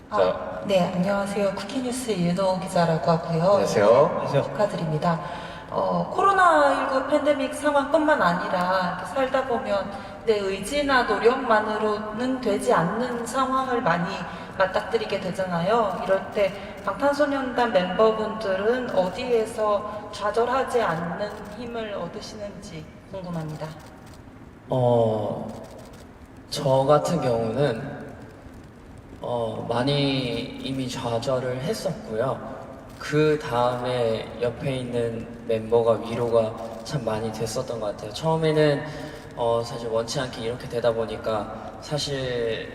네, 안녕하세요. 쿠키뉴스 이은호 기자라고 하고요. 안녕하세요. 축하드립니다. 코로나19 팬데믹 상황뿐만 아니라 이렇게 살다 보면 내 의지나 노력만으로는 되지 않는 상황을 많이 맞닥뜨리게 되잖아요. 이럴 때 방탄소년단 멤버분들은 어디에서 좌절하지 않는 힘을 얻으시는지 궁금합니다. 저 같은 경우는 많이 이미 좌절을 했었고요. 그 다음에 옆에 있는 멤버가 위로가 참 많이 됐었던 것 같아요. 처음에는 사실 원치 않게 이렇게 되다 보니까 사실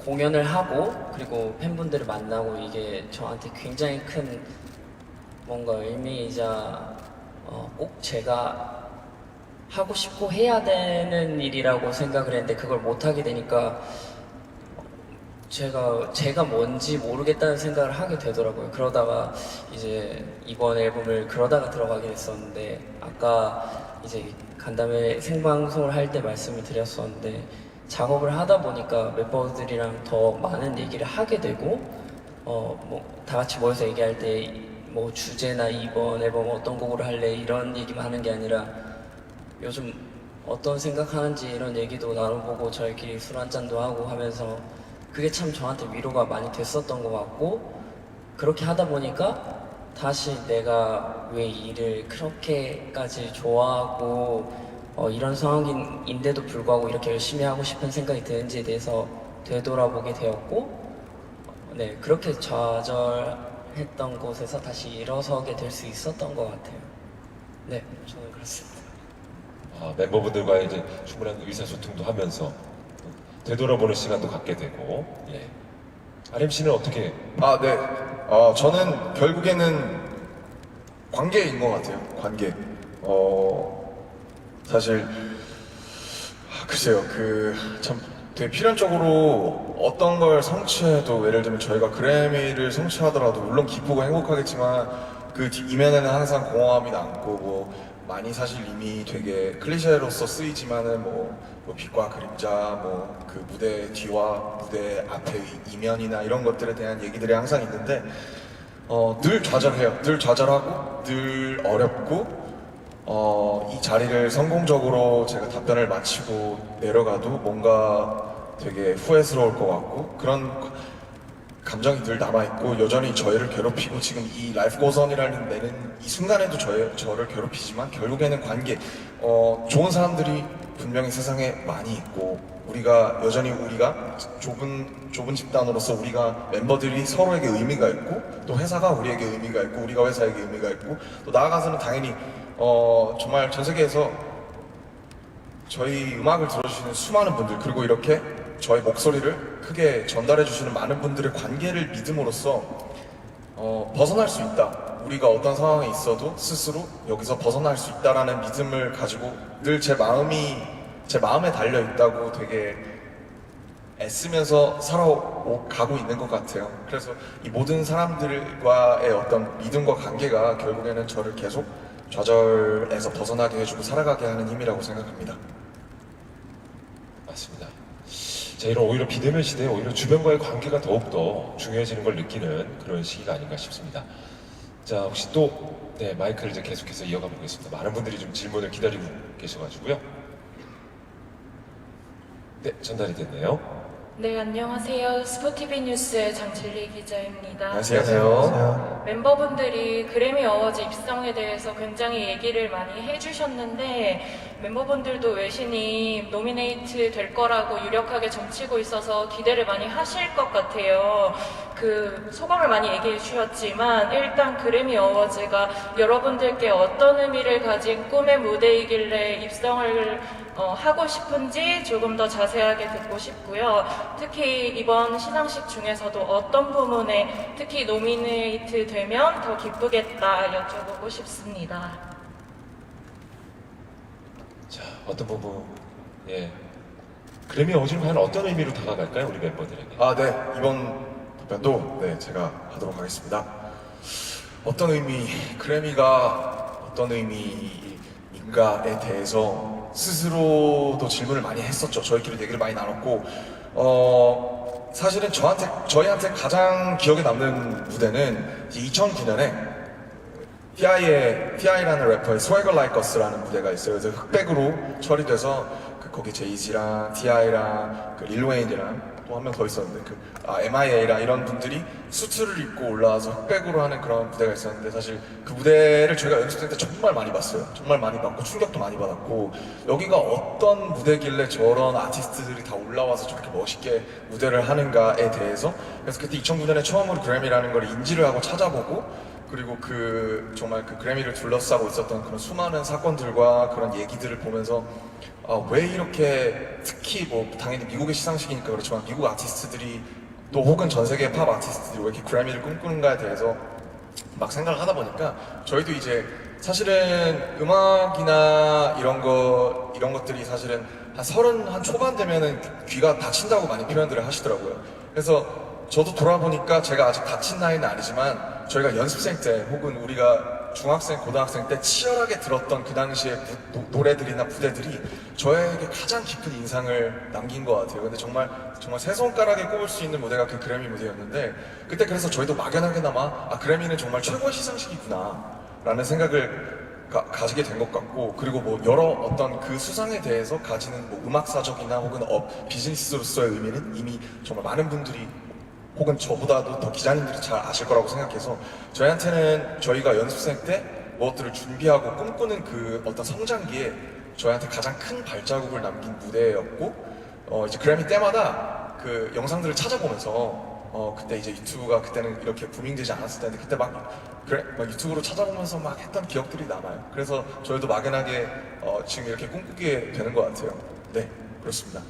공연을 하고 그리고 팬분들을 만나고 이게 저한테 굉장히 큰 뭔가 의미이자 꼭 제가 하고 싶고 해야 되는 일이라고 생각을 했는데 그걸 못하게 되니까 제가 뭔지 모르겠다는 생각을 하게 되더라고요. 그러다가 이제 이번 앨범을 그러다가 들어가게 됐었는데 아까 이제 간담회 생방송을 할 때 말씀을 드렸었는데 작업을 하다 보니까 멤버들이랑 더 많은 얘기를 하게 되고 뭐 다 같이 모여서 얘기할 때 뭐 주제나 이번 앨범 어떤 곡으로 할래 이런 얘기만 하는 게 아니라 요즘 어떤 생각하는지 이런 얘기도 나눠보고 저희끼리 술 한잔도 하고 하면서 그게 참 저한테 위로가 많이 됐었던 것 같고 그렇게 하다 보니까 다시 내가 왜 이 일을 그렇게까지 좋아하고 이런 상황인데도 불구하고 이렇게 열심히 하고 싶은 생각이 드는지에 대해서 되돌아보게 되었고 네 그렇게 좌절했던 곳에서 다시 일어서게 될 수 있었던 것 같아요. 네 저는 그렇습니다. 멤버분들과 이제 충분한 의사소통도 하면서 되돌아보는 시간도 갖게 되고, 예. RMC는 어떻게? 네. 저는 결국에는 관계인 것 같아요. 관계. 사실, 글쎄요. 참 되게 필연적으로 어떤 걸 성취해도, 예를 들면 저희가 그래미를 성취하더라도, 물론 기쁘고 행복하겠지만, 그 이면에는 항상 공허함이 남고, 많이 사실 이미 되게 클리셰로서 쓰이지만은 뭐 빛과 그림자, 그 무대 뒤와 무대 앞의 이면이나 이런 것들에 대한 얘기들이 항상 있는데, 늘 좌절해요. 늘 좌절하고, 늘 어렵고, 이 자리를 성공적으로 제가 답변을 마치고 내려가도 뭔가 되게 후회스러울 것 같고, 그런 감정이 늘 남아있고 여전히 저희를 괴롭히고 지금 이 라이프 고선이라는 내는 이 순간에도 저를 괴롭히지만 결국에는 관계 좋은 사람들이 분명히 세상에 많이 있고 여전히 우리가 좁은 집단으로서 우리가 멤버들이 서로에게 의미가 있고 또 회사가 우리에게 의미가 있고 우리가 회사에게 의미가 있고 또 나아가서는 당연히 정말 전 세계에서 저희 음악을 들어주시는 수많은 분들 그리고 이렇게 저희 목소리를 크게 전달해 주시는 많은 분들의 관계를 믿음으로써 벗어날 수 있다. 우리가 어떤 상황에 있어도 스스로 여기서 벗어날 수 있다라는 믿음을 가지고 늘 제 마음에 달려 있다고 되게 애쓰면서 살아가고 있는 것 같아요. 그래서 이 모든 사람들과의 어떤 믿음과 관계가 결국에는 저를 계속 좌절에서 벗어나게 해주고 살아가게 하는 힘이라고 생각합니다. 맞습니다. 자, 이런 오히려 비대면 시대에 오히려 주변과의 관계가 더욱더 중요해지는 걸 느끼는 그런 시기가 아닌가 싶습니다. 자, 혹시 또, 네, 마이크를 이제 계속해서 이어가 보겠습니다. 많은 분들이 좀 질문을 기다리고 계셔가지고요. 네, 전달이 됐네요. 네, 안녕하세요. 스포티비 뉴스의 장진리 기자입니다. 안녕하세요. 멤버분들이 그래미 어워즈 입성에 대해서 굉장히 얘기를 많이 해주셨는데 멤버분들도 외신이 노미네이트 될 거라고 유력하게 점치고 있어서 기대를 많이 하실 것 같아요. 그 소감을 많이 얘기해 주셨지만 일단 그래미 어워즈가 여러분들께 어떤 의미를 가진 꿈의 무대이길래 입성을 하고 싶은지 조금 더 자세하게 듣고 싶고요. 특히 이번 시상식 중에서도 어떤 부분에 특히 노미네이트 되면 더 기쁘겠다 여쭤보고 싶습니다. 자, 어떤 부분, 예. 그래미 어워즈는 과연 어떤 의미로 다가갈까요, 우리 멤버들에게? 네. 이번 답변도 제가 하도록 하겠습니다. 어떤 의미, 그래미가 어떤 의미인가에 대해서 스스로도 질문을 많이 했었죠. 저희끼리 얘기를 많이 나눴고, 사실은 저희한테 가장 기억에 남는 무대는 2009년에 T.I.라는 래퍼의 Swagger Like Us라는 무대가 있어요. 그래서 흑백으로 처리돼서 거기 제이지랑 T.I.랑 릴 웨인이랑 또 한 명 더 있었는데 M.I.A랑 이런 분들이 수트를 입고 올라와서 흑백으로 하는 그런 무대가 있었는데 사실 그 무대를 저희가 연습생 때 정말 많이 봤어요. 정말 많이 봤고 충격도 많이 받았고 여기가 어떤 무대길래 저런 아티스트들이 다 올라와서 저렇게 멋있게 무대를 하는가에 대해서 그래서 그때 2009년에 처음으로 그래미라는 걸 인지를 하고 찾아보고 그리고 정말 그 그래미를 둘러싸고 있었던 그런 수많은 사건들과 그런 얘기들을 보면서 왜 이렇게 특히 뭐 당연히 미국의 시상식이니까 그렇지만 미국 아티스트들이 또 혹은 전 세계 팝 아티스트들이 왜 이렇게 그래미를 꿈꾸는가에 대해서 막 생각을 하다 보니까 저희도 이제 사실은 음악이나 이런 것들이 사실은 한 초반 되면은 귀가 다친다고 많이 표현들을 하시더라고요. 그래서 저도 돌아보니까 제가 아직 다친 나이는 아니지만 저희가 연습생 때 혹은 우리가 중학생, 고등학생 때 치열하게 들었던 그 당시의 노래들이나 무대들이 저에게 가장 깊은 인상을 남긴 것 같아요. 근데 정말 세 손가락에 꼽을 수 있는 무대가 그 그래미 무대였는데 그때 그래서 저희도 막연하게나마 그래미는 정말 최고의 시상식이구나 라는 생각을 가지게 된 것 같고 그리고 뭐 여러 어떤 그 수상에 대해서 가지는 뭐 음악사적이나 혹은 비즈니스로서의 의미는 이미 정말 많은 분들이 혹은 저보다도 더 기자님들이 잘 아실 거라고 생각해서 저희한테는 저희가 연습생 때 무엇들을 준비하고 꿈꾸는 그 어떤 성장기에 저희한테 가장 큰 발자국을 남긴 무대였고 이제 그래미 때마다 그 영상들을 찾아보면서 그때 이제 유튜브가 그때는 이렇게 부밍되지 않았을 때인데 그때 막 유튜브로 찾아보면서 막 했던 기억들이 남아요. 그래서 저희도 막연하게 지금 이렇게 꿈꾸게 되는 것 같아요. 네, 그렇습니다.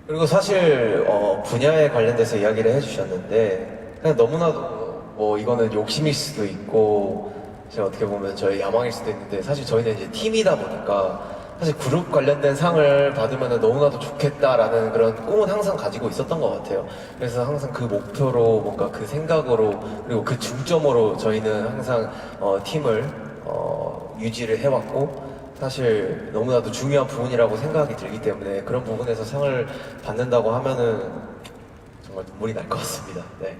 그리고 사실 분야에 관련돼서 이야기를 해주셨는데 그냥 너무나도 뭐 이거는 욕심일 수도 있고 제가 어떻게 보면 저희 야망일 수도 있는데 사실 저희는 이제 팀이다 보니까 사실 그룹 관련된 상을 받으면 너무나도 좋겠다라는 그런 꿈은 항상 가지고 있었던 것 같아요. 그래서 항상 그 목표로 뭔가 그 생각으로 그리고 그 중점으로 저희는 항상 팀을 유지를 해왔고 사실 너무나도 중요한 부분이라고 생각이 들기 때문에 그런 부분에서 상을 받는다고 하면은 정말 눈물이 날 것 같습니다. 네.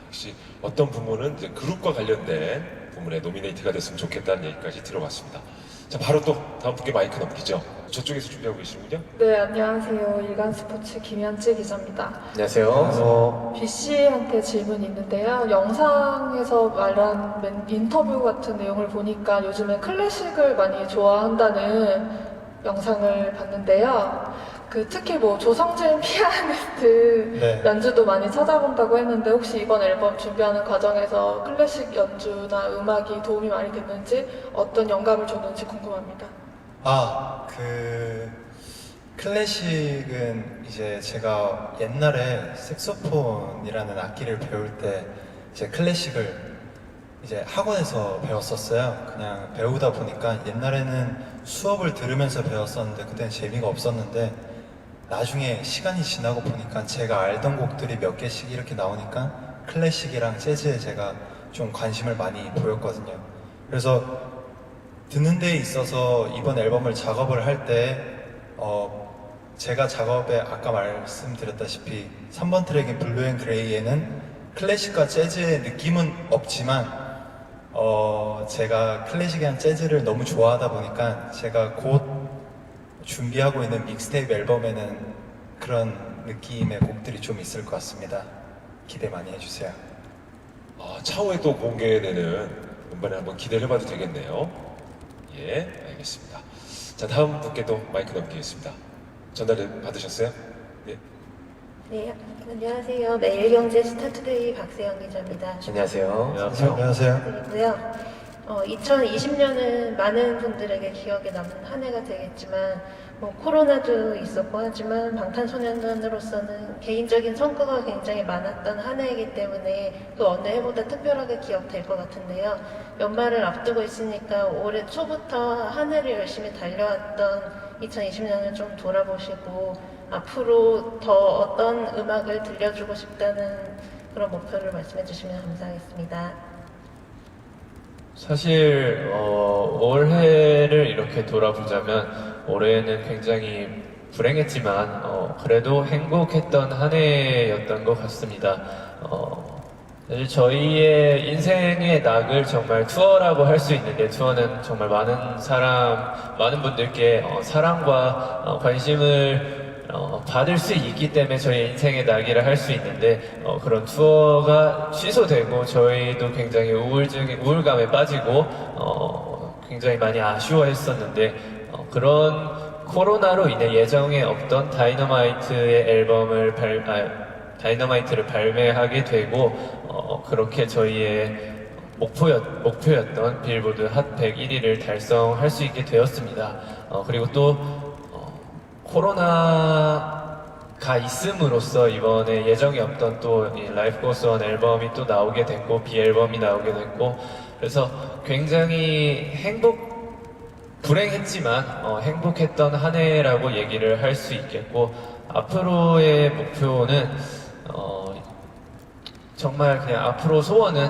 역시 어떤 부분은 이제 그룹과 관련된 부분에 노미네이트가 됐으면 좋겠다는 얘기까지 들어봤습니다. 자, 바로 또 다음 분께 마이크 넘기죠. 저쪽에서 준비하고 계시는군요. 네, 안녕하세요. 일간스포츠 김현지 기자입니다. 안녕하세요. BC한테 질문이 있는데요. 영상에서 말한 인터뷰 같은 내용을 보니까 요즘에 클래식을 많이 좋아한다는 영상을 봤는데요. 특히 뭐 조성진 피아니스트 네. 연주도 많이 찾아본다고 했는데 혹시 이번 앨범 준비하는 과정에서 클래식 연주나 음악이 도움이 많이 됐는지 어떤 영감을 줬는지 궁금합니다. 클래식은 이제 제가 옛날에 색소폰이라는 악기를 배울 때 이제 클래식을 이제 학원에서 배웠었어요. 그냥 배우다 보니까 옛날에는 수업을 들으면서 배웠었는데 그때는 재미가 없었는데 나중에 시간이 지나고 보니까 제가 알던 곡들이 몇 개씩 이렇게 나오니까 클래식이랑 재즈에 제가 좀 관심을 많이 보였거든요. 그래서 듣는 데 있어서 이번 앨범을 작업을 할 때 제가 작업에 아까 말씀드렸다시피 3번 트랙인 블루 앤 그레이에는 클래식과 재즈의 느낌은 없지만 제가 클래식이랑 재즈를 너무 좋아하다 보니까 제가 곧 준비하고 있는 믹스테이프 앨범에는 그런 느낌의 곡들이 좀 있을 것 같습니다. 기대 많이 해주세요. 차후에 또 공개되는 음반에 한번 기대를 해봐도 되겠네요. 예, 알겠습니다. 자, 다음 분께 또 마이크 넘기겠습니다. 전달을 받으셨어요? 네. 네, 안녕하세요. 매일경제 스타투데이 박세영 기자입니다. 안녕하세요. 안녕하세요. 축하드리고요. 2020년은 많은 분들에게 기억에 남는 한 해가 되겠지만 뭐 코로나도 있었고 하지만 방탄소년단으로서는 개인적인 성과가 굉장히 많았던 한 해이기 때문에 그 어느 해보다 특별하게 기억될 것 같은데요. 연말을 앞두고 있으니까 올해 초부터 한 해를 열심히 달려왔던 2020년을 좀 돌아보시고 앞으로 더 어떤 음악을 들려주고 싶다는 그런 목표를 말씀해 주시면 감사하겠습니다. 사실 올해를 이렇게 돌아보자면 올해는 굉장히 불행했지만 그래도 행복했던 한 해였던 것 같습니다. 사실 저희의 인생의 낙을 정말 투어라고 할 수 있는데, 투어는 정말 많은 분들께 사랑과 관심을 받을 수 있기 때문에 저희 인생의 낙이라 할 수 있는데, 그런 투어가 취소되고 저희도 굉장히 우울감에 빠지고 굉장히 많이 아쉬워했었는데, 그런 코로나로 인해 예정에 없던 다이너마이트를 발매하게 되고, 그렇게 저희의 목표였던 빌보드 핫 100 1위를 달성할 수 있게 되었습니다. 그리고 또 코로나가 있음으로써 이번에 예정이 없던 또 Life Goes On 앨범이 또 나오게 됐고, 비앨범이 나오게 됐고, 그래서 굉장히 불행했지만 행복했던 한 해라고 얘기를 할 수 있겠고, 앞으로의 목표는 정말 그냥 앞으로 소원은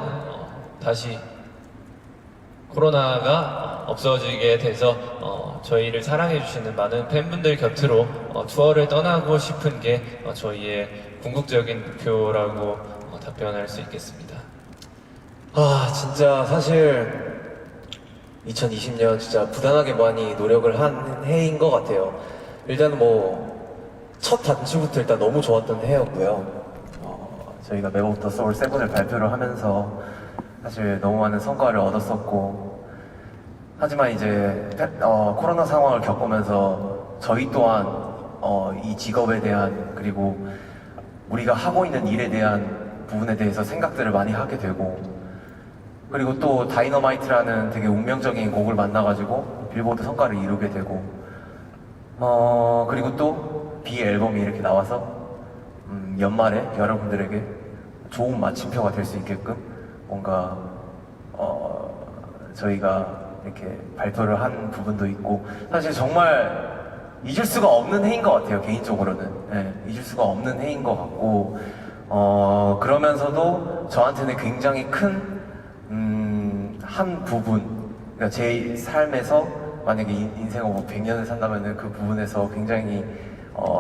다시 코로나가 없어지게 돼서 저희를 사랑해주시는 많은 팬분들 곁으로 투어를 떠나고 싶은 게 저희의 궁극적인 목표라고 답변할 수 있겠습니다. 진짜 사실 2020년 진짜 부단하게 많이 노력을 한 해인 것 같아요. 일단 첫 단추부터 일단 너무 좋았던 해였고요. 저희가 메모부터 소울 7을 발표를 하면서 사실 너무 많은 성과를 얻었었고, 하지만 이제 코로나 상황을 겪으면서 저희 또한 이 직업에 대한, 그리고 우리가 하고 있는 일에 대한 부분에 대해서 생각들을 많이 하게 되고, 그리고 또 다이너마이트라는 되게 운명적인 곡을 만나가지고 빌보드 성과를 이루게 되고, 그리고 또 비 앨범이 이렇게 나와서 연말에 여러분들에게 좋은 마침표가 될 수 있게끔 뭔가 저희가 이렇게 발표를 한 부분도 있고, 사실 정말 잊을 수가 없는 해인 것 같아요. 개인적으로는 잊을 수가 없는 해인 것 같고, 그러면서도 저한테는 굉장히 큰 한 부분, 그러니까 제 삶에서 만약에 인생을 100년을 산다면 그 부분에서 굉장히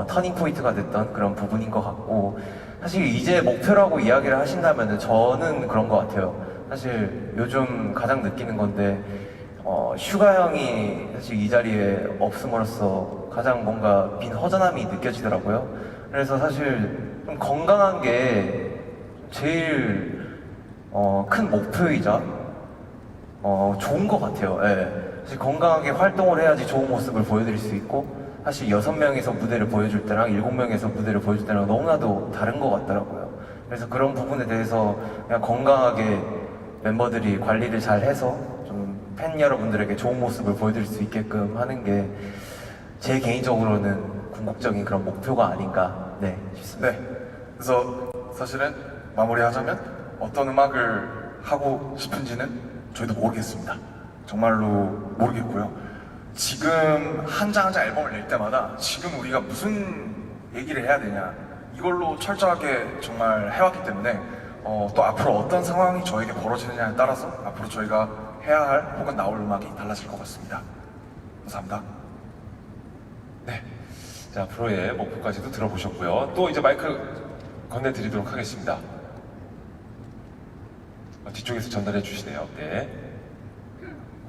터닝 포인트가 됐던 그런 부분인 것 같고, 사실 이제 목표라고 이야기를 하신다면 저는 그런 것 같아요. 사실 요즘 가장 느끼는 건데, 슈가 형이 사실 이 자리에 없음으로써 가장 뭔가 빈 허전함이 느껴지더라고요. 그래서 사실 좀 건강한 게 제일 큰 목표이자 좋은 것 같아요. 사실 건강하게 활동을 해야지 좋은 모습을 보여드릴 수 있고, 사실 6명이서 무대를 보여줄 때랑 7명이서 무대를 보여줄 때랑 너무나도 다른 것 같더라고요. 그래서 그런 부분에 대해서 그냥 건강하게 멤버들이 관리를 잘 해서 좀 팬 여러분들에게 좋은 모습을 보여드릴 수 있게끔 하는 게 제 개인적으로는 궁극적인 그런 목표가 아닌가 싶습니다. 네. 그래서 사실은 마무리하자면 어떤 음악을 하고 싶은지는 저희도 모르겠습니다. 정말로 모르겠고요. 지금 한 장 한 장 앨범을 낼 때마다 지금 우리가 무슨 얘기를 해야 되냐, 이걸로 철저하게 정말 해왔기 때문에 또 앞으로 어떤 상황이 저에게 벌어지느냐에 따라서 앞으로 저희가 해야 할 혹은 나올 음악이 달라질 것 같습니다. 감사합니다. 네. 자, 앞으로의 목표까지도 들어보셨고요. 또 이제 마이크 건네드리도록 하겠습니다. 뒤쪽에서 전달해 주시네요. 네.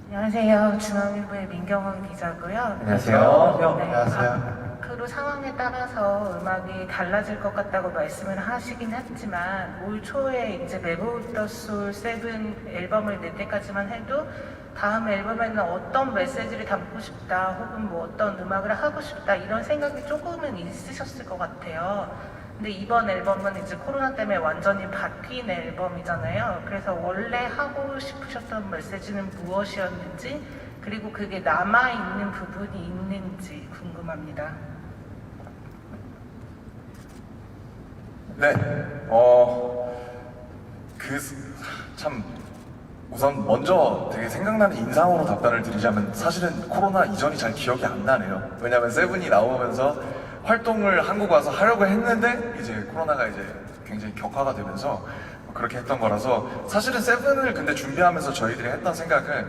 안녕하세요. 중앙일보의 민경원 기자고요. 안녕하세요. 네, 안녕하세요. 앞으로 상황에 따라서 음악이 달라질 것 같다고 말씀을 하시긴 했지만, 올 초에 이제 메모 오브 더 소울 7 앨범을 낼 때까지만 해도 다음 앨범에는 어떤 메시지를 담고 싶다, 혹은 뭐 어떤 음악을 하고 싶다, 이런 생각이 조금은 있으셨을 것 같아요. 근데 이번 앨범은 이제 코로나 때문에 완전히 바뀐 앨범이잖아요. 그래서 원래 하고 싶으셨던 메시지는 무엇이었는지, 그리고 그게 남아있는 부분이 있는지 궁금합니다. 네, 참 우선 먼저 되게 생각나는 인상으로 답변을 드리자면, 사실은 코로나 이전이 잘 기억이 안 나네요. 왜냐면 세븐이 나오면서 활동을 한국 와서 하려고 했는데 이제 코로나가 이제 굉장히 격화가 되면서 그렇게 했던 거라서, 사실은 세븐을 근데 준비하면서 저희들이 했던 생각은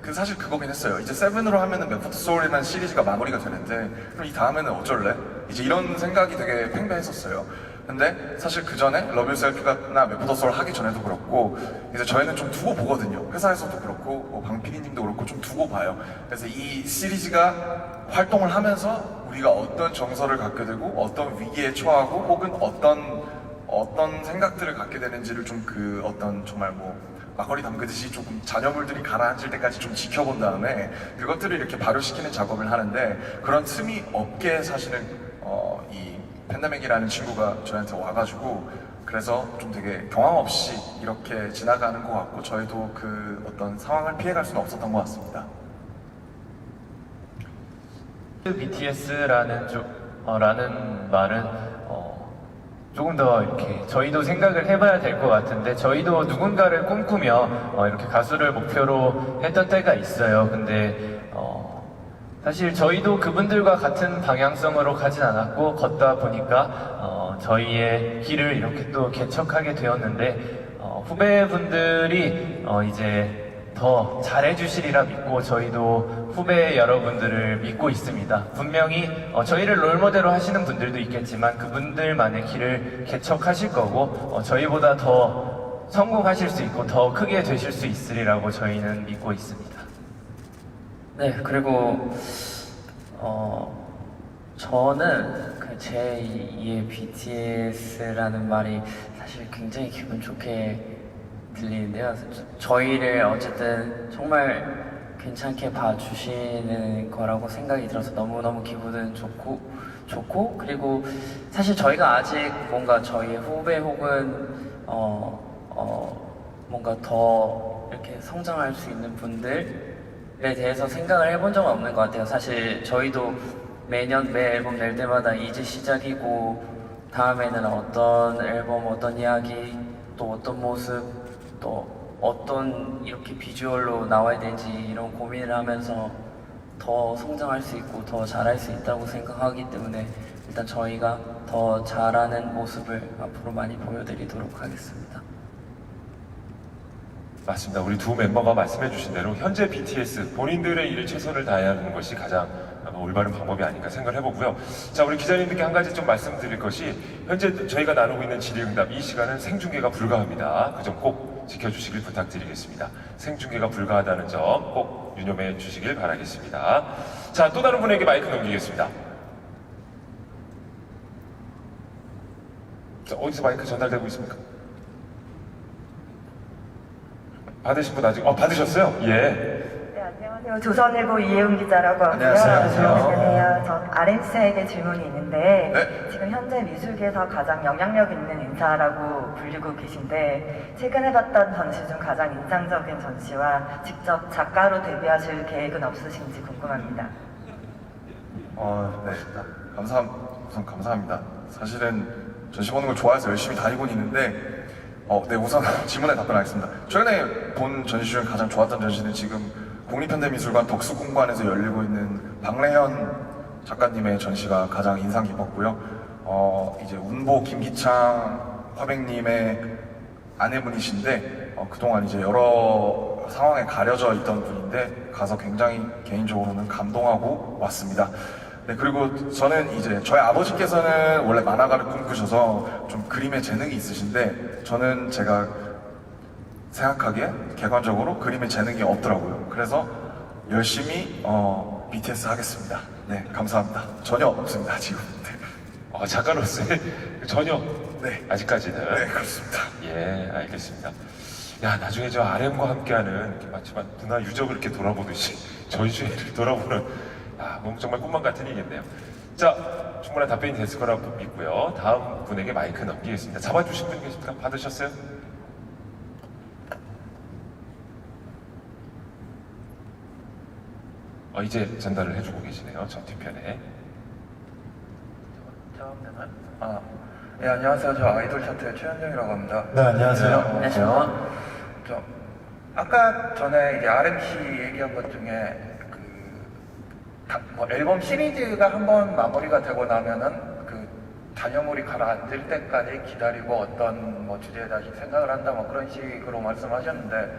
그 사실 그거긴 했어요. 이제 세븐으로 하면은 메포드 소울이라는 시리즈가 마무리가 되는데 그럼 이 다음에는 어쩔래? 이제 이런 생각이 되게 팽배했었어요. 근데 사실 그 전에 러브 유셀프나 메포드 소울 하기 전에도 그렇고 이제 저희는 좀 두고 보거든요. 회사에서도 그렇고 뭐 방피디님도 그렇고 좀 두고 봐요. 그래서 이 시리즈가 활동을 하면서 우리가 어떤 정서를 갖게 되고 어떤 위기에 처하고 혹은 어떤 생각들을 갖게 되는지를 좀 그 어떤 정말 뭐 막걸리 담그듯이 조금 잔여물들이 가라앉을 때까지 좀 지켜본 다음에 그것들을 이렇게 발효시키는 작업을 하는데 그런 틈이 없게 사실은 이 팬데믹이라는 친구가 저희한테 와가지고 그래서 좀 되게 경황 없이 이렇게 지나가는 것 같고 저희도 그 어떤 상황을 피해갈 수는 없었던 것 같습니다. BTS라는 라는 말은 조금 더 이렇게 저희도 생각을 해봐야 될 것 같은데 저희도 누군가를 꿈꾸며 이렇게 가수를 목표로 했던 때가 있어요. 근데 사실 저희도 그분들과 같은 방향성으로 가진 않았고 걷다 보니까 저희의 길을 이렇게 또 개척하게 되었는데 후배분들이 이제 더 잘해주시리라 믿고 저희도 후배 여러분들을 믿고 있습니다. 분명히 저희를 롤모델로 하시는 분들도 있겠지만 그분들만의 길을 개척하실 거고 저희보다 더 성공하실 수 있고 더 크게 되실 수 있으리라고 저희는 믿고 있습니다. 네, 그리고 저는 그 제2의 BTS라는 말이 사실 굉장히 기분 좋게 들리는데요. 저희를 어쨌든 정말 괜찮게 봐주시는 거라고 생각이 들어서 너무너무 기분은 좋고 그리고 사실 저희가 아직 뭔가 저희 후배 혹은 뭔가 더 이렇게 성장할 수 있는 분들에 대해서 생각을 해본 적은 없는 것 같아요. 사실 저희도 매년 매 앨범 낼 때마다 이제 시작이고 다음에는 어떤 앨범, 어떤 이야기, 또 어떤 모습 또 어떤 이렇게 비주얼로 나와야 되지 이런 고민을 하면서 더 성장할 수 있고 더 잘할 수 있다고 생각하기 때문에 일단 저희가 더 잘하는 모습을 앞으로 많이 보여드리도록 하겠습니다. 맞습니다. 우리 두 멤버가 말씀해 주신 대로 현재 BTS 본인들의 일을 최선을 다해야 하는 것이 가장 올바른 방법이 아닌가 생각을 해보고요. 자, 우리 기자님들께 한 가지 좀 말씀드릴 것이 현재 저희가 나누고 있는 질의응답 이 시간은 생중계가 불가합니다. 그 점 꼭 지켜주시길 부탁드리겠습니다. 생중계가 불가하다는 점 꼭 유념해 주시길 바라겠습니다. 자, 또 다른 분에게 마이크 넘기겠습니다. 자, 어디서 마이크 전달되고 있습니까? 받으신 분 아직 받으셨어요? 예. 네, 안녕하세요. 조선일보 이혜은 기자라고 하고요. 안녕하세요. 전 RM씨에게 질문이 있는데 네. 지금 현재 미술계에서 가장 영향력 있는 인사라고 불리고 계신데 최근에 봤던 전시 중 가장 인상적인 전시와 직접 작가로 데뷔하실 계획은 없으신지 궁금합니다. 네. 우선 감사합니다. 사실은 전시 보는 걸 좋아해서 열심히 다니고 있는데 네, 우선 질문에 답변하겠습니다. 최근에 본 전시 중에 가장 좋았던 전시는 지금 국립현대미술관 덕수공관에서 열리고 있는 박래현 작가님의 전시가 가장 인상 깊었고요. 이제 운보 김기창 화백님의 아내분이신데 그동안 이제 여러 상황에 가려져 있던 분인데 가서 굉장히 개인적으로는 감동하고 왔습니다. 네, 그리고 저는 이제 저희 아버지께서는 원래 만화가를 꿈꾸셔서 좀 그림에 재능이 있으신데 저는 제가 생각하기에 객관적으로 그림에 재능이 없더라고요. 그래서 열심히 BTS 하겠습니다. 네, 감사합니다. 전혀 없습니다, 지금. 네. 작가로서의 전혀 네. 아직까지는 네, 그렇습니다. 예, 알겠습니다. 야, 나중에 저 RM과 함께하는 마치만 문화 유적을 이렇게 돌아보듯이 전시회를 돌아보는 정말 꿈만 같은 얘기겠네요. 자, 충분한 답변이 됐을 거라고 믿고요. 다음 분에게 마이크 넘기겠습니다. 잡아주신 분 계십니까? 받으셨어요? 이제 전달을 해주고 계시네요. 저 뒤편에. 네, 안녕하세요. 저 아이돌 차트의 최현정이라고 합니다. 네, 안녕하세요. 안녕하세요. 아까 전에 이제 RMC 얘기한 것 중에 앨범 시리즈가 한번 마무리가 되고 나면은 그 잔여물이 가라앉을 때까지 기다리고 어떤 주제에 다시 생각을 한다 그런 식으로 말씀하셨는데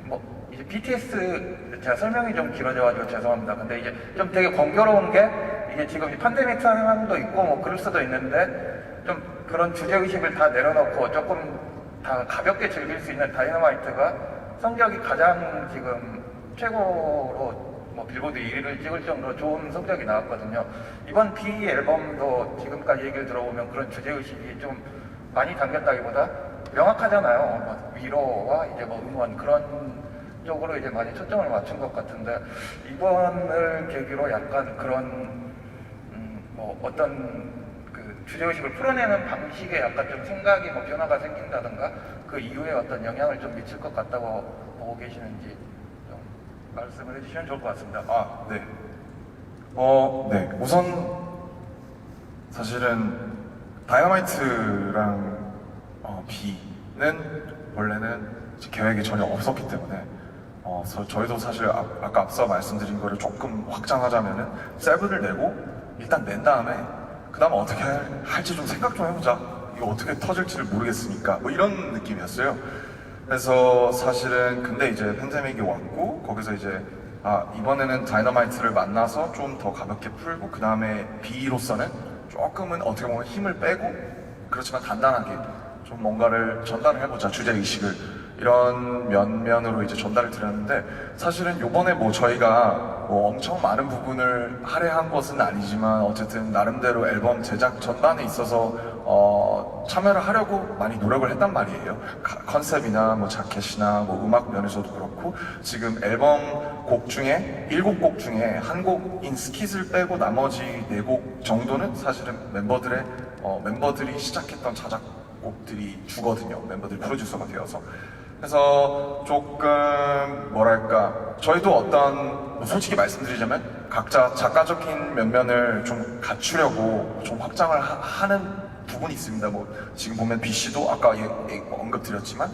뭐 이제 BTS 제가 설명이 좀 길어져가지고 죄송합니다. 근데 이제 좀 되게 번거로운 게 이게 지금 이 팬데믹 상황도 있고 뭐 그럴 수도 있는데 좀 그런 주제 의식을 다 내려놓고 조금 다 가볍게 즐길 수 있는 다이너마이트가 성적이 가장 지금 최고로 뭐 빌보드 1위를 찍을 정도로 좋은 성적이 나왔거든요. 이번 B 앨범도 지금까지 얘기를 들어보면 그런 주제 의식이 좀 많이 담겼다기보다 명확하잖아요. 뭐 위로와 이제 뭐 응원 그런 쪽으로 이제 많이 초점을 맞춘 것 같은데 이번을 계기로 약간 그런 뭐 어떤 그 주제의식을 풀어내는 방식에 약간 좀 생각이 뭐 변화가 생긴다든가 그 이후에 어떤 영향을 좀 미칠 것 같다고 보고 계시는지 좀 말씀을 해주시면 좋을 것 같습니다. 아, 네. 네. 우선 사실은 다이너마이트랑 B는 원래는 계획이 전혀 없었기 때문에 저희도 사실 아까 앞서 말씀드린 거를 조금 확장하자면은 세븐을 내고 일단 낸 다음에 그 다음 어떻게 할지 좀 생각 좀 해보자. 이거 어떻게 터질지를 모르겠으니까 뭐 이런 느낌이었어요. 그래서 사실은 근데 이제 팬데믹이 왔고 거기서 이제 이번에는 다이너마이트를 만나서 좀 더 가볍게 풀고 그 다음에 B로서는 조금은 어떻게 보면 힘을 빼고 그렇지만 단단하게 좀 뭔가를 전달을 해보자, 주제의식을. 이런 면으로 이제 전달을 드렸는데 사실은 요번에 뭐 저희가 뭐 엄청 많은 부분을 할애한 것은 아니지만 어쨌든 나름대로 앨범 제작 전반에 있어서 참여를 하려고 많이 노력을 했단 말이에요. 컨셉이나 뭐 자켓이나 뭐 음악 면에서도 그렇고 지금 앨범 곡 중에 7곡 중에 한 곡인 스킷을 빼고 나머지 4곡 정도는 사실은 멤버들이 시작했던 자작곡들이 주거든요. 멤버들이 프로듀서가 되어서. 그래서 조금 뭐랄까 저희도 어떤 솔직히 말씀드리자면 각자 작가적인 면면을 좀 갖추려고 좀 확장을 하는 부분이 있습니다. 뭐 지금 보면 BC도 아까 언급드렸지만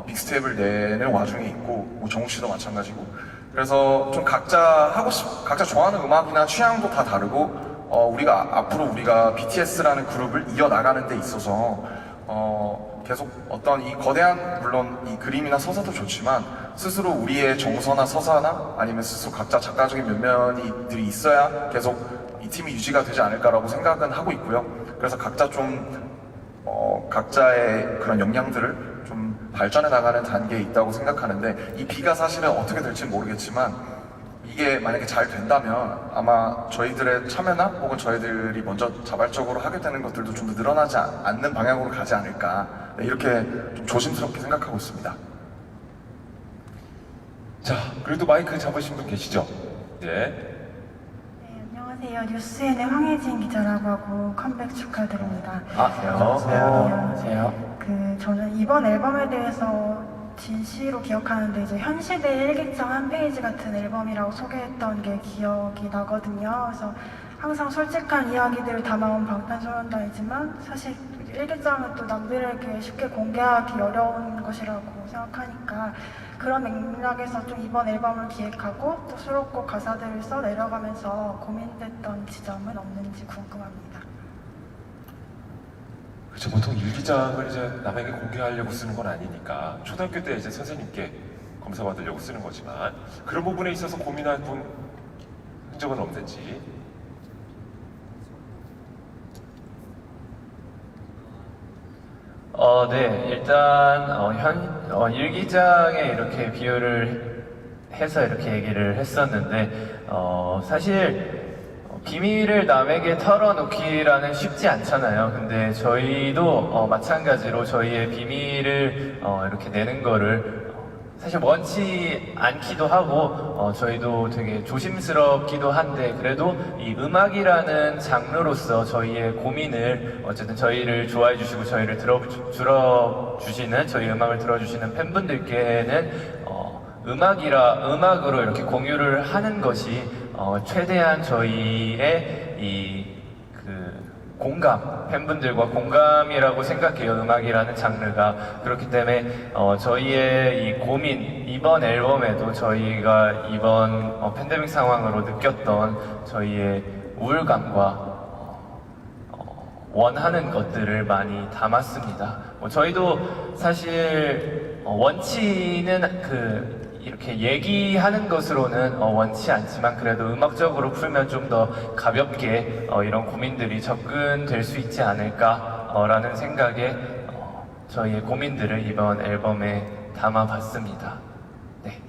빅스텝을 내는 와중에 있고 뭐 정우 씨도 마찬가지고 그래서 좀 각자 좋아하는 음악이나 취향도 다 다르고 앞으로 우리가 BTS라는 그룹을 이어나가는 데 있어서 계속 어떤 이 거대한 물론 이 그림이나 서사도 좋지만 스스로 우리의 정서나 서사나 아니면 스스로 각자 작가적인 면면이들이 있어야 계속 이 팀이 유지가 되지 않을까라고 생각은 하고 있고요. 그래서 각자 좀 각자의 그런 역량들을 좀 발전해 나가는 단계에 있다고 생각하는데 이 B가 사실은 어떻게 될지는 모르겠지만 이게 만약에 잘 된다면 아마 저희들의 참여나 혹은 저희들이 먼저 자발적으로 하게 되는 것들도 좀 더 늘어나지 않는 방향으로 가지 않을까 이렇게 좀 조심스럽게 생각하고 있습니다. 자, 그래도 마이크 잡으신 분 계시죠? 네. 네, 안녕하세요. 뉴스엔의 황혜진 기자라고 하고 컴백 축하드립니다. 안녕하세요. 저는 이번 앨범에 대해서 진시로 기억하는데 이제 현시대 일기장 한 페이지 같은 앨범이라고 소개했던 게 기억이 나거든요. 그래서 항상 솔직한 이야기들을 담아온 방탄소년단이지만 사실 일기장은 또 남들에게 쉽게 공개하기 어려운 것이라고 생각하니까 그런 맥락에서 좀 이번 앨범을 기획하고 또 수록곡 가사들을 써 내려가면서 고민됐던 지점은 없는지 궁금합니다. 그렇죠. 보통 일기장을 이제 남에게 공개하려고 쓰는 건 아니니까 초등학교 때 이제 선생님께 검사받으려고 쓰는 거지만 그런 부분에 있어서 고민한 분 흔적은 없는지. 네, 일단 일기장에 이렇게 비유를 해서 이렇게 얘기를 했었는데 사실 비밀을 남에게 털어놓기라는 쉽지 않잖아요. 근데 저희도 마찬가지로 저희의 비밀을 이렇게 내는 거를 사실 원치 않기도 하고 저희도 되게 조심스럽기도 한데 그래도 이 음악이라는 장르로서 저희의 고민을 어쨌든 저희를 좋아해 주시고 저희를 들어주시는 저희 음악을 들어주시는 팬분들께는 음악으로 이렇게 공유를 하는 것이 최대한 저희의 공감, 팬분들과 공감이라고 생각해요. 음악이라는 장르가. 그렇기 때문에 저희의 이 고민, 이번 앨범에도 저희가 이번 팬데믹 상황으로 느꼈던 저희의 우울감과 원하는 것들을 많이 담았습니다. 저희도 사실 원치는 이렇게 얘기하는 것으로는 원치 않지만 그래도 음악적으로 풀면 좀 더 가볍게 이런 고민들이 접근될 수 있지 않을까라는 생각에 저희의 고민들을 이번 앨범에 담아봤습니다. 네.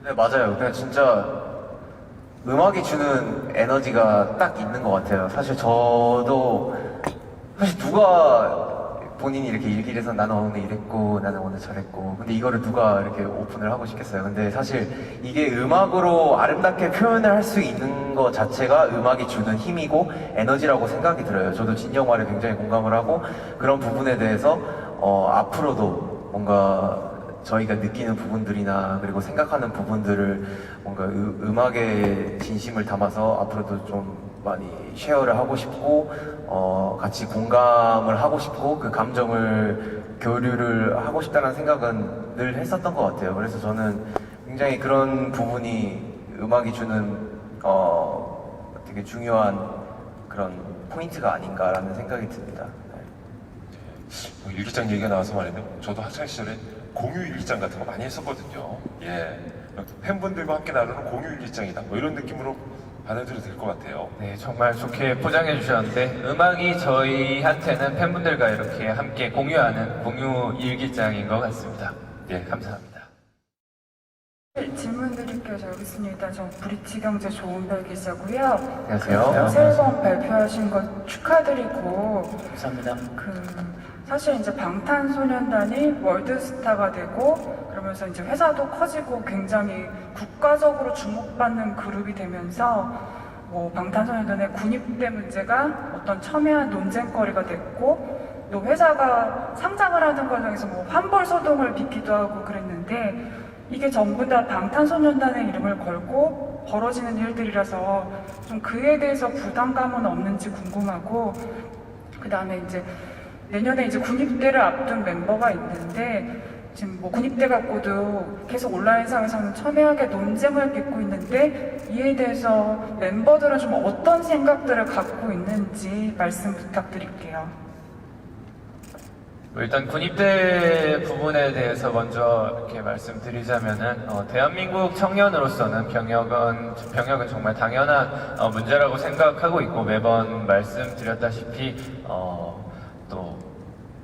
네, 맞아요. 그냥 진짜 음악이 주는 에너지가 딱 있는 것 같아요. 사실 저도 사실 누가 본인이 이렇게 일기에서 나는 오늘 이랬고 나는 오늘 저랬고 근데 이거를 누가 이렇게 오픈을 하고 싶겠어요. 근데 사실 이게 음악으로 아름답게 표현을 할 수 있는 것 자체가 음악이 주는 힘이고 에너지라고 생각이 들어요. 저도 진영 말에 굉장히 공감을 하고 그런 부분에 대해서 앞으로도 뭔가 저희가 느끼는 부분들이나 그리고 생각하는 부분들을 뭔가 음악에 진심을 담아서 앞으로도 좀 많이 쉐어를 하고 싶고 같이 공감을 하고 싶고 그 감정을 교류를 하고 싶다는 생각은 늘 했었던 것 같아요. 그래서 저는 굉장히 그런 부분이 음악이 주는 되게 중요한 그런 포인트가 아닌가라는 생각이 듭니다. 뭐 일기장 얘기가 나와서 말인데 저도 학창 시절에 공유 일기장 같은 거 많이 했었거든요. 예, 팬분들과 함께 나누는 공유 일기장이다. 뭐 이런 느낌으로 받아들여도 될 것 같아요. 네, 정말 좋게 포장해 주셨는데 음악이 저희한테는 팬분들과 이렇게 함께 공유하는 공유 일기장인 것 같습니다. 예, 감사합니다. 질문 드릴게요. 저 여기 있습니다. 저 브릿지경제 조은별 기자고요. 안녕하세요. 새 앨범 발표하신 거 축하드리고 감사합니다. 사실 이제 방탄소년단이 월드스타가 되고 그러면서 이제 회사도 커지고 굉장히 국가적으로 주목받는 그룹이 되면서 뭐 방탄소년단의 군입대 문제가 어떤 첨예한 논쟁거리가 됐고 또 회사가 상장을 하는 과정에서 뭐 환벌 소동을 빚기도 하고 그랬는데 이게 전부 다 방탄소년단의 이름을 걸고 벌어지는 일들이라서 좀 그에 대해서 부담감은 없는지 궁금하고 그 다음에 이제 내년에 이제 군입대를 앞둔 멤버가 있는데 지금 뭐 군입대 갖고도 계속 온라인상에서는 첨예하게 논쟁을 빚고 있는데 이에 대해서 멤버들은 좀 어떤 생각들을 갖고 있는지 말씀 부탁드릴게요. 일단 군입대 부분에 대해서 먼저 이렇게 말씀드리자면은 대한민국 청년으로서는 병역은 정말 당연한 문제라고 생각하고 있고 매번 말씀드렸다시피 또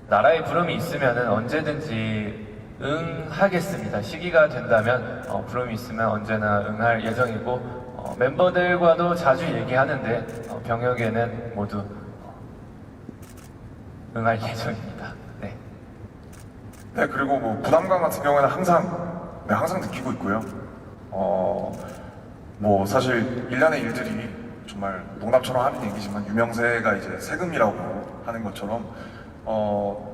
나라의 부름이 있으면은 언제든지 응하겠습니다. 시기가 된다면 부름이 있으면 언제나 응할 예정이고 멤버들과도 자주 얘기하는데 병역에는 모두 응할 예정입니다. 네. 네, 그리고 뭐 부담감 같은 경우에는 항상 느끼고 있고요. 뭐 사실 일련의 일들이 정말 농담처럼 하는 얘기지만 유명세가 이제 세금이라고 하는 것처럼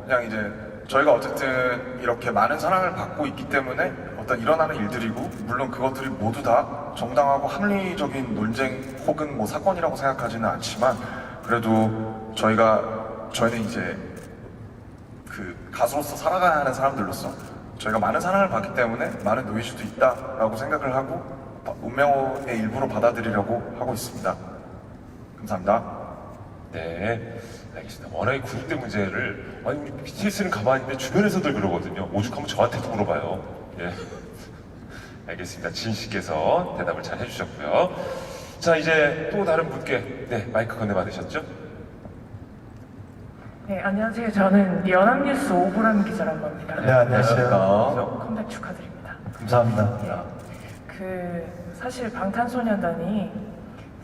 그냥 이제 저희가 어쨌든 이렇게 많은 사랑을 받고 있기 때문에 어떤 일어나는 일들이고 물론 그것들이 모두 다 정당하고 합리적인 논쟁 혹은 뭐 사건이라고 생각하지는 않지만 그래도 저희는 이제 그 가수로서 살아가야 하는 사람들로서 저희가 많은 사랑을 받기 때문에 많은 놓일 수도 있다라고 생각을 하고 운명의 일부로 받아들이려고 하고 있습니다. 감사합니다. 네, 알겠습니다. 워낙에 군입대 문제를 우리 BTS는 가만히 있는데 주변에서들 그러거든요. 오죽하면 저한테도 물어봐요. 예, 알겠습니다. 진 씨께서 대답을 잘 해주셨고요. 자, 이제 또 다른 분께 마이크 건네받으셨죠? 네, 안녕하세요. 저는 연합뉴스 오보람 기자라고 합니다. 네, 안녕하세요. 컴백 축하드립니다. 감사합니다. 사실 방탄소년단이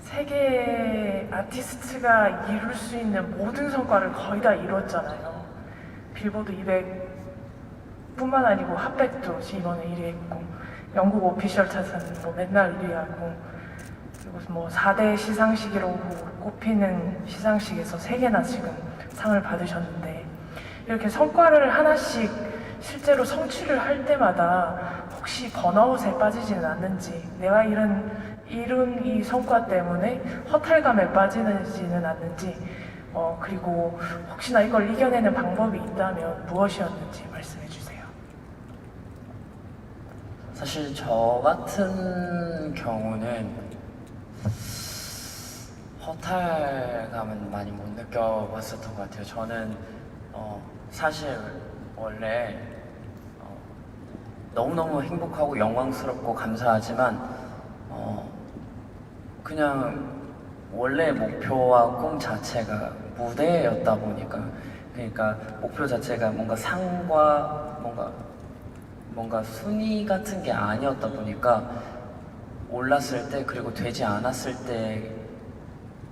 세계 아티스트가 이룰 수 있는 모든 성과를 거의 다 이뤘잖아요. 빌보드 200뿐만 아니고 핫백도 이번에 1위 했고 영국 오피셜 차트는 뭐 맨날 1위 하고 그리고 뭐 4대 시상식으로 꼽히는 시상식에서 3개나 지금 상을 받으셨는데 이렇게 성과를 하나씩 실제로 성취를 할 때마다 혹시 번아웃에 빠지지는 않는지 내가 이룬 이 성과 때문에 허탈감에 빠지지는 않는지 그리고 혹시나 이걸 이겨내는 방법이 있다면 무엇이었는지 말씀해 주세요. 사실 저 같은 경우는 허탈감은 많이 못 느껴봤었던 것 같아요. 저는 사실 원래 너무너무 행복하고 영광스럽고 감사하지만 그냥 원래 목표와 꿈 자체가 무대였다 보니까, 그러니까 목표 자체가 뭔가 상과 뭔가 순위 같은 게 아니었다 보니까 올랐을 때 그리고 되지 않았을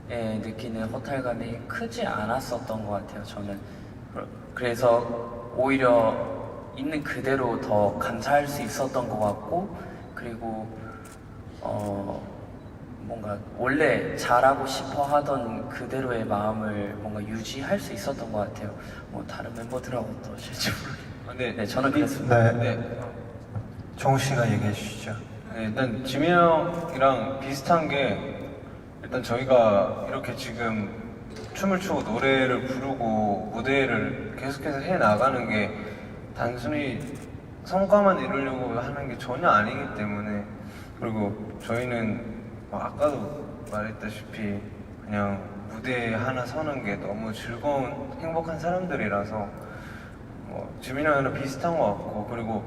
때에 느끼는 허탈감이 크지 않았었던 것 같아요, 저는. 그래서 오히려 있는 그대로 더 감사할 수 있었던 것 같고, 그리고 뭔가 원래 잘하고 싶어 하던 그대로의 마음을 뭔가 유지할 수 있었던 것 같아요. 뭐 다른 멤버들하고 어떠실지 모르겠네요. 네, 저는 그랬습니다. 네. 정우 씨가 얘기해 주시죠. 네, 일단 지민 형이랑 비슷한 게, 일단 저희가 이렇게 지금 춤을 추고 노래를 부르고 무대를 계속해서 해 나가는 게 단순히 성과만 이루려고 하는 게 전혀 아니기 때문에, 그리고 저희는 아까도 말했다시피 그냥 무대에 하나 서는 게 너무 즐거운 행복한 사람들이라서 지민 형이랑 비슷한 것 같고, 그리고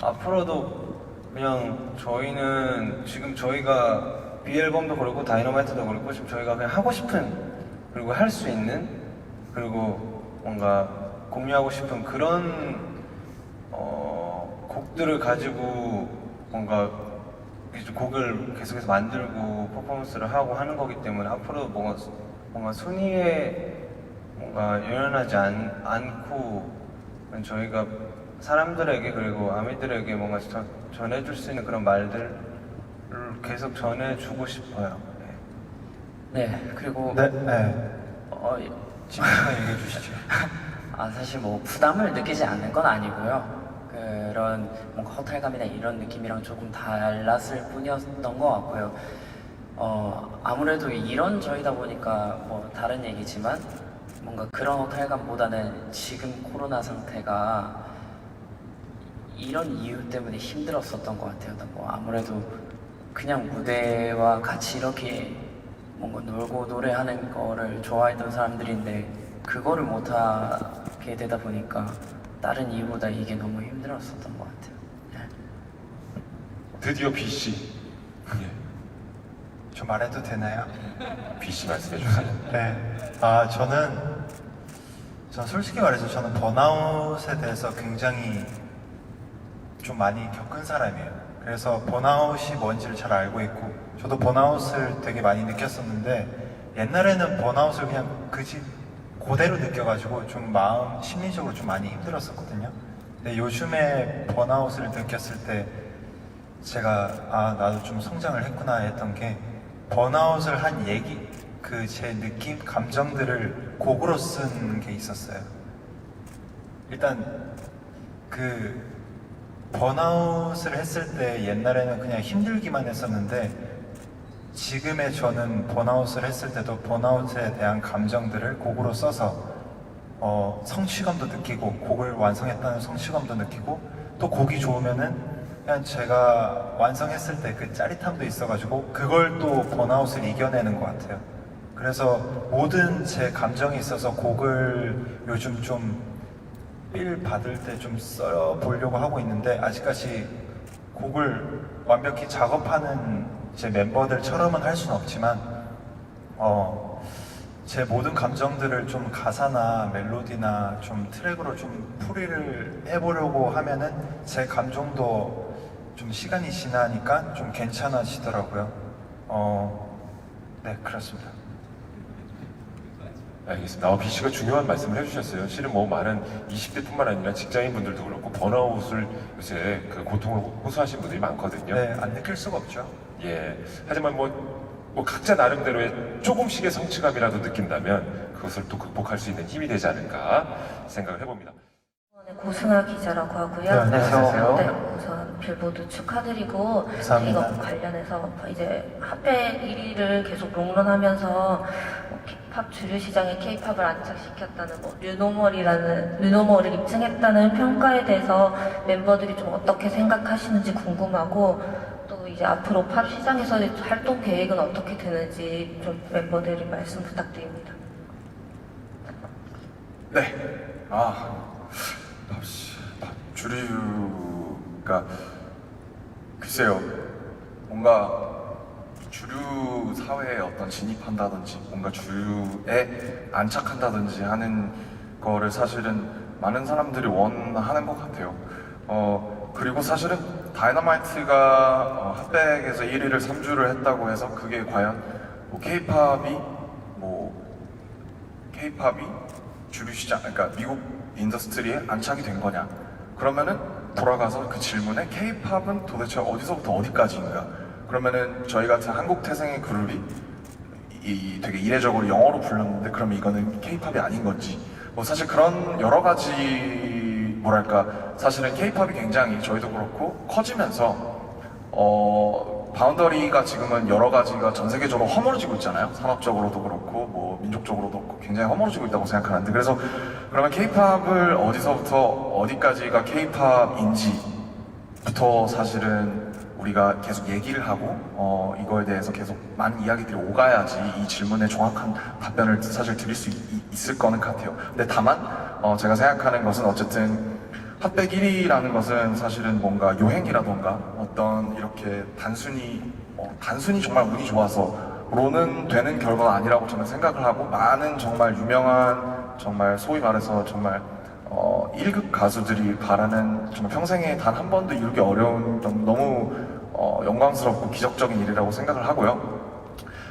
앞으로도 그냥 저희는 지금 저희가 B앨범도 그렇고 다이너마이트도 그렇고 지금 저희가 그냥 하고 싶은, 그리고 할 수 있는, 그리고 뭔가 공유하고 싶은 그런 곡들을 가지고 뭔가 곡을 계속해서 만들고 퍼포먼스를 하고 하는 거기 때문에, 앞으로 뭔가 순위에 뭔가 연연하지 않고 저희가 사람들에게 그리고 아미들에게 뭔가 전해줄 수 있는 그런 말들을 계속 전해주고 싶어요. 네, 그리고 네. 지민 씨가 얘기해 주시죠. 사실 뭐 부담을 느끼지 않는 건 아니고요. 그런 뭔가 허탈감이나 이런 느낌이랑 조금 달랐을 뿐이었던 것 같고요. 아무래도 이런 저희다 보니까 뭐 다른 얘기지만 뭔가 그런 허탈감보다는 지금 코로나 상태가 이런 이유 때문에 힘들었었던 것 같아요. 뭐 아무래도 그냥 무대와 같이 이렇게 뭔가 놀고 노래하는 거를 좋아했던 사람들인데 그거를 못하게 되다 보니까 다른 이유보다 이게 너무 힘들었었던 것 같아요. 네. 드디어 B.C. 저 말해도 되나요? B.C. 말씀해 주세요. 네. 저는 솔직히 말해서 저는 번아웃에 대해서 굉장히 좀 많이 겪은 사람이에요. 그래서 번아웃이 뭔지를 잘 알고 있고, 저도 번아웃을 되게 많이 느꼈었는데, 옛날에는 번아웃을 그냥 그대로 느껴가지고 좀 심리적으로 좀 많이 힘들었었거든요. 근데 요즘에 번아웃을 느꼈을 때 제가 나도 좀 성장을 했구나 했던 게, 번아웃을 한 제 느낌, 감정들을 곡으로 쓴 게 있었어요. 일단 번아웃을 했을 때 옛날에는 그냥 힘들기만 했었는데, 지금의 저는 번아웃을 했을 때도 번아웃에 대한 감정들을 곡으로 써서 성취감도 느끼고, 곡을 완성했다는 성취감도 느끼고, 또 곡이 좋으면은 그냥 제가 완성했을 때 그 짜릿함도 있어가지고 그걸 또 번아웃을 이겨내는 것 같아요. 그래서 모든 제 감정이 있어서 곡을 요즘 좀 필 받을 때 좀 써보려고 하고 있는데, 아직까지 곡을 완벽히 작업하는 제 멤버들처럼은 할 수는 없지만 제 모든 감정들을 좀 가사나 멜로디나 좀 트랙으로 좀 풀이를 해보려고 하면은 제 감정도 좀 시간이 지나니까 좀 괜찮아지더라고요. 네, 그렇습니다. 알겠습니다. B.C.가 중요한 말씀을 해주셨어요. 실은 뭐 많은 20대뿐만 아니라 직장인분들도 그렇고 번아웃을 요새 그 고통을 호소하시는 분들이 많거든요. 네, 안 느낄 수가 없죠. 예. 하지만 뭐 각자 나름대로의 조금씩의 성취감이라도 느낀다면 그것을 또 극복할 수 있는 힘이 되지 않을까 생각을 해봅니다. 고승아 기자라고 하고요. 네, 안녕하세요. 네, 우선 빌보드 축하드리고, 감사합니다. 이거 관련해서 이제 핫백 1위를 계속 롱런하면서 힙합 주류 시장에 K-팝을 안착시켰다는 뉴노멀을 입증했다는 평가에 대해서 멤버들이 좀 어떻게 생각하시는지 궁금하고, 또 이제 앞으로 팝 시장에서 활동 계획은 어떻게 되는지 좀 멤버들이 말씀 부탁드립니다. 네. 주류 그러니까 글쎄요, 뭔가 주류 사회에 어떤 진입한다든지 뭔가 주류에 안착한다든지 하는 거를 사실은 많은 사람들이 원하는 것 같아요. 그리고 사실은 다이너마이트가 핫백에서 1위를 3주를 했다고 해서 그게 과연 뭐 K-팝이 주류 시장, 그러니까 미국 인더스트리에 안착이 된 거냐? 그러면은 돌아가서 그 질문에 K-팝은 도대체 어디서부터 어디까지인가? 그러면은 저희 같은 한국 태생의 그룹이 되게 이례적으로 영어로 불렀는데 그러면 이거는 K-팝이 아닌 건지 뭐 사실 그런 여러 가지 뭐랄까 사실은 K-팝이 굉장히 저희도 그렇고 커지면서 바운더리가 지금은 여러 가지가 전 세계적으로 허물어지고 있잖아요. 산업적으로도 그렇고 뭐 민족적으로도 그렇고 굉장히 허물어지고 있다고 생각하는데 그래서 그러면 K-팝을 어디서부터 어디까지가 K-팝인지부터 사실은 우리가 계속 얘기를 하고 이거에 대해서 계속 많은 이야기들이 오가야지 이 질문에 정확한 답변을 사실 드릴 수 있을 거는 같아요. 근데 다만 제가 생각하는 것은 어쨌든 핫백 1위라는 것은 사실은 뭔가 요행이라던가 어떤 이렇게 단순히 정말 운이 좋아서로는 되는 결과가 아니라고 저는 생각을 하고 많은 정말 유명한 정말 소위 말해서 정말 1급 가수들이 바라는 정말 평생에 단 한 번도 이루기 어려운 너무 영광스럽고 기적적인 일이라고 생각을 하고요.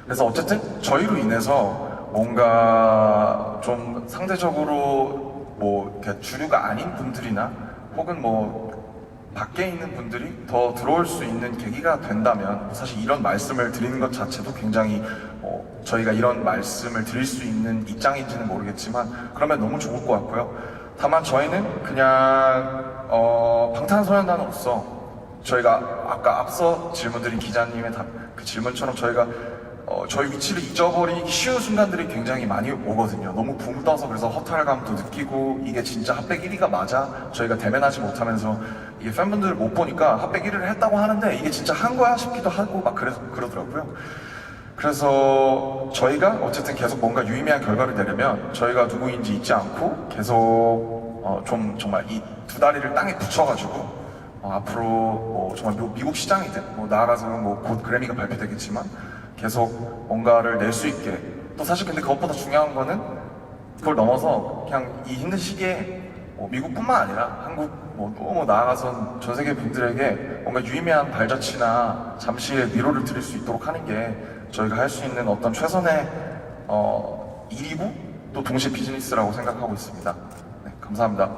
그래서 어쨌든 저희로 인해서 뭔가 좀 상대적으로 뭐 이렇게 주류가 아닌 분들이나 혹은 뭐 밖에 있는 분들이 더 들어올 수 있는 계기가 된다면 사실 이런 말씀을 드리는 것 자체도 굉장히 저희가 이런 말씀을 드릴 수 있는 입장인지는 모르겠지만 그러면 너무 좋을 것 같고요. 다만 저희는 그냥 방탄소년단으로서 저희가 아까 앞서 질문드린 기자님의 그 질문처럼 저희가 저희 위치를 잊어버리기 쉬운 순간들이 굉장히 많이 오거든요. 너무 붕 떠서 그래서 허탈감도 느끼고 이게 진짜 핫백 1위가 맞아? 저희가 대면하지 못하면서 이게 팬분들을 못 보니까 핫백 1위를 했다고 하는데 이게 진짜 한 거야 싶기도 하고 막 그러더라고요. 그래서 저희가 어쨌든 계속 뭔가 유의미한 결과를 내려면 저희가 누구인지 잊지 않고 계속 좀 정말 이 두 다리를 땅에 붙여가지고 앞으로 뭐 정말 미국 시장이든 뭐 나아가서 뭐 곧 그래미가 발표되겠지만 계속 뭔가를 낼 수 있게 또 사실 근데 그것보다 중요한 거는 그걸 넘어서 그냥 이 힘든 시기에 미국뿐만 아니라 한국 뭐 나아가서 전 세계 분들에게 뭔가 유의미한 발자취나 잠시의 위로를 드릴 수 있도록 하는 게 저희가 할 수 있는 어떤 최선의 일이고 또 동시에 비즈니스라고 생각하고 있습니다. 네, 감사합니다.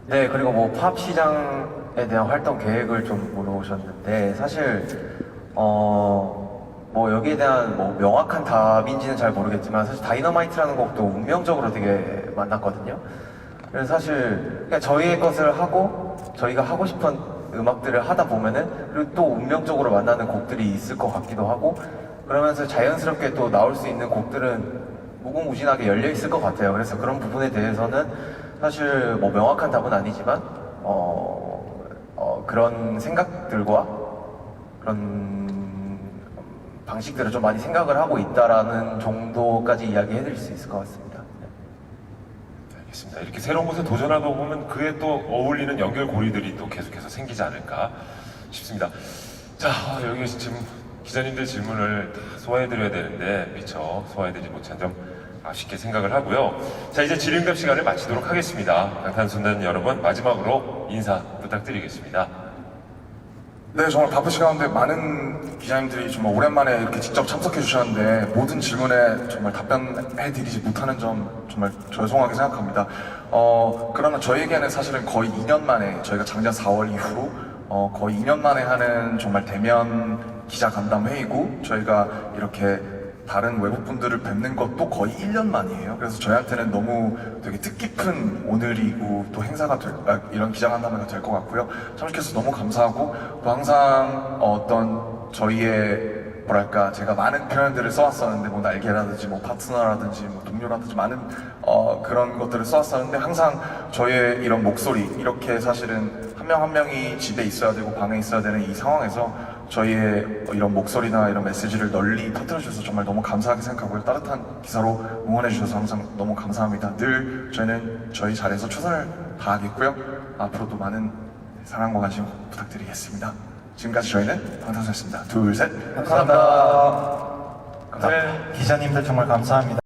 네, 그리고 뭐 팝 시장에 대한 활동 계획을 좀 물어보셨는데 사실 뭐 여기에 대한 뭐 명확한 답인지는 잘 모르겠지만 사실 다이너마이트라는 곡도 운명적으로 되게 만났거든요. 그래서 사실 그냥 저희의 것을 하고 저희가 하고 싶은 음악들을 하다 보면은 그리고 또 운명적으로 만나는 곡들이 있을 것 같기도 하고 그러면서 자연스럽게 또 나올 수 있는 곡들은 무궁무진하게 열려 있을 것 같아요. 그래서 그런 부분에 대해서는 사실 뭐 명확한 답은 아니지만 그런 생각들과 그런 방식들을 좀 많이 생각을 하고 있다라는 정도까지 이야기해드릴 수 있을 것 같습니다. 알겠습니다. 이렇게 새로운 곳에 도전하다 보면 그에 또 어울리는 연결고리들이 또 계속해서 생기지 않을까 싶습니다. 자, 여기 지금 기자님들 질문을 다 소화해드려야 되는데 미처 소화해드리지 못한 점 아쉽게 생각을 하고요. 자, 이제 질의응답 시간을 마치도록 하겠습니다. 방탄소년단 여러분 마지막으로 인사 부탁드리겠습니다. 네, 정말 바쁘신 가운데 많은 기자님들이 정말 오랜만에 이렇게 직접 참석해 주셨는데 모든 질문에 정말 답변해 드리지 못하는 점 정말 죄송하게 생각합니다. 그러나 저희에게는 사실은 거의 2년 만에 저희가 작년 4월 이후로 거의 2년 만에 하는 정말 대면 기자 간담 회의고 저희가 이렇게 다른 외국분들을 뵙는 것도 거의 1년 만이에요. 그래서 저희한테는 너무 되게 뜻깊은 오늘이고 또 행사가 이런 기자간담회가 될 것 같고요. 참석해서 너무 감사하고 또 항상 어떤 저희의 뭐랄까 제가 많은 표현들을 써왔었는데 뭐 날개라든지 뭐 파트너라든지 뭐 동료라든지 많은 그런 것들을 써왔었는데 항상 저희의 이런 목소리 이렇게 사실은 한 명 한 명이 집에 있어야 되고 방에 있어야 되는 이 상황에서 저희의 이런 목소리나 이런 메시지를 널리 퍼뜨려주셔서 정말 너무 감사하게 생각하고요. 따뜻한 기사로 응원해주셔서 항상 너무 감사합니다. 늘 저희는 저희 자리에서 최선을 다하겠고요. 앞으로도 많은 사랑과 관심 부탁드리겠습니다. 지금까지 저희는 방탄소년단이었습니다. 둘, 셋. 감사합니다. 기자님들 정말 감사합니다.